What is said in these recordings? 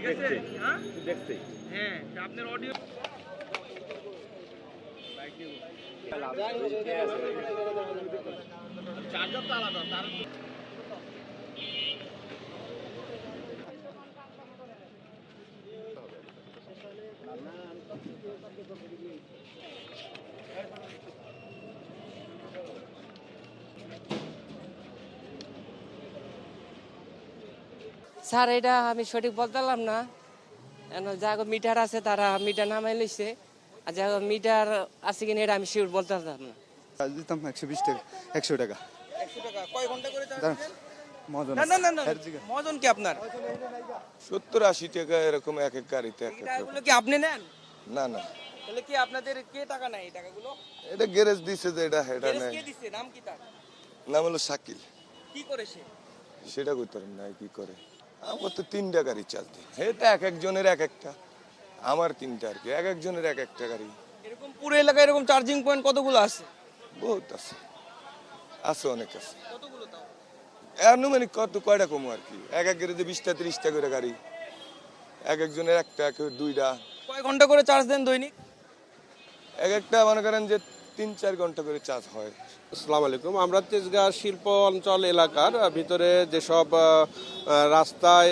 দেখছে হ্যাঁ দেখছে হ্যাঁ আপনার অডিও চার্জার তো আলাদা তার স্যার এটা আমি সঠিক বলতে পারলাম না যাগো মিটার আছে তারা মিটার নামাই লইছে আর যাগো মিটার আছে কিনা এটা আমি শিওর বলতে পারলাম না। দিতাম 120 টাকা 100 টাকা 100 টাকা কয় ঘন্টা করে চার্জ দাঁড়ান, দেন? মহাজন না না না না এর দিকে। মজন কি আপনার 70-80 টাকা এরকম এক এক গাড়িতে এক এই এক টাকাগুলো কি আপনি নেন না না তাহলে কি আপনাদের কে টাকা নেয় এই টাকাগুলো এটা গ্যারেজ দিছে যে এটা গ্যারেজ নাই কে দিছে নাম কি তার নাম হলো শাকিল কি করে সে সেটা কইতে পারেন না কি করে আমার তো 3টা গাড়ি চালতে এটা এক একজনের এক একটা আমার 3টা আর কি এক একজনের এক একটা গাড়ি এরকম পুরো এলাকায় এরকম চার্জিং পয়েন্ট কতগুলো আছে বহুত আছে আছে অনেক আছে কতগুলো তাও আনুমানিক কত কয়টা কম আর কি এক এক গাড়িতে 20টা 30টা করে গাড়ি এক একজনের একটা কেউ 2টা কয় ঘন্টা করে চার্জ দেন দৈনিক এক একটা মনে করেন যে 3-4 ঘন্টা করে চার্জ হয়। আসসালামু আলাইকুম। আমরা তেজগাঁ শিল্প অঞ্চল এলাকার ভিতরে যেসব রাস্তায়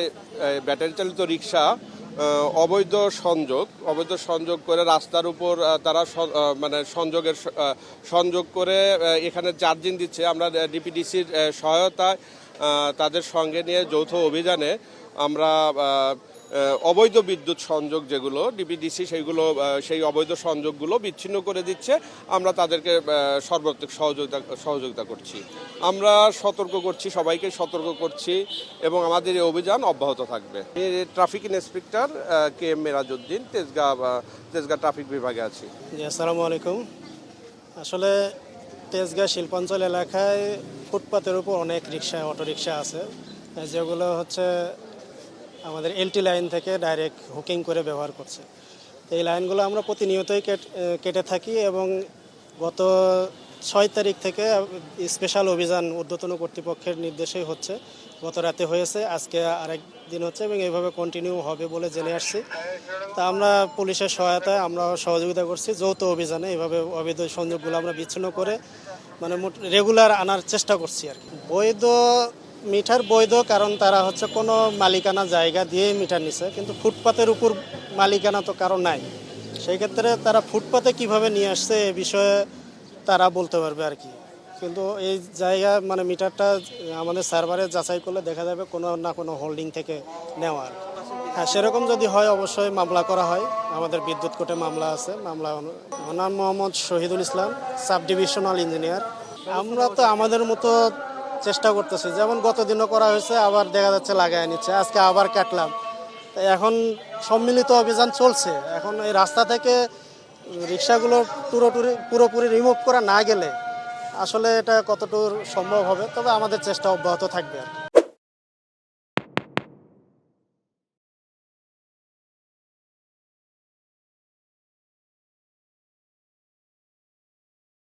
ব্যাটারি চালিত রিক্সা অবৈধ সংযোগ করে রাস্তার উপর তারা মানে সংযোগ করে এখানে চার্জিং দিচ্ছে, আমরা ডিপিডিসির সহায়তায় তাদের সঙ্গে নিয়ে যৌথ অভিযানে আমরা অবৈধ বিদ্যুৎ সংযোগ যেগুলো ডিপিডিসি সেই অবৈধ সংযোগগুলো বিচ্ছিন্ন করে দিচ্ছে। আমরা তাদেরকে সর্বাত্মক সহযোগিতা করছি। আমরা সবাইকে সতর্ক করছি এবং আমাদের এই অভিযান অব্যাহত থাকবে। Traffic inspector K M Merajuddin, Tejgaon traffic বিভাগে আছি। জি আসসালামু আলাইকুম। আসলে তেজগাঁ শিল্পাঞ্চল এলাকায় ফুটপাতের উপর অনেক অটোরিকশা আছে, যেগুলো হচ্ছে আমাদের এলটি লাইন থেকে ডাইরেক্ট হুকিং করে ব্যবহার করছে। এই লাইনগুলো আমরা প্রতিনিয়তই কেটে থাকি এবং গত 6 তারিখ থেকে স্পেশাল অভিযান ঊর্ধ্বতন কর্তৃপক্ষের নির্দেশেই হচ্ছে। গত রাতে হয়েছে, আজকে আরেক দিন হচ্ছে এবং এইভাবে কন্টিনিউ হবে বলে জেনে আসছি। তা আমরা পুলিশের সহায়তায় আমরা সহযোগিতা করছি যৌথ অভিযানে। এইভাবে অবৈধ সংযোগগুলো আমরা বিচ্ছিন্ন করে মানে রেগুলার আনার চেষ্টা করছি আর কি। মিটার বৈধ, কারণ তারা হচ্ছে কোনো মালিকানা জায়গা দিয়েই মিটার নিছে, কিন্তু ফুটপাতের উপর মালিকানা তো কারো নাই। সেই ক্ষেত্রে তারা ফুটপাতে কিভাবে নিয়ে আসছে এ বিষয়ে তারা বলতে পারবে আর কি। কিন্তু এই জায়গা মানে মিটারটা আমাদের সার্ভারে যাচাই করলে দেখা যাবে কোনো না কোনো হোল্ডিং থেকে নেওয়া আর কি। হ্যাঁ, সেরকম যদি হয় অবশ্যই মামলা করা হয়। আমাদের বিদ্যুৎ কোর্টে মামলা আছে। আমার নাম Mohammad Shahidul Islam, sub divisional engineer. আমরা তো আমাদের মতো চেষ্টা করতেছি, যেমন গতদিনও করা হয়েছে, আবার দেখা যাচ্ছে লাগাই নিচ্ছে, আজকে আবার কাটলাম। এখন সম্মিলিত অভিযান চলছে। এখন এই রাস্তা থেকে রিক্সাগুলো পুরোপুরি রিমুভ করা না গেলে আসলে এটা কতটুকু সম্ভব হবে, তবে আমাদের চেষ্টা অব্যাহত থাকবে আর কি।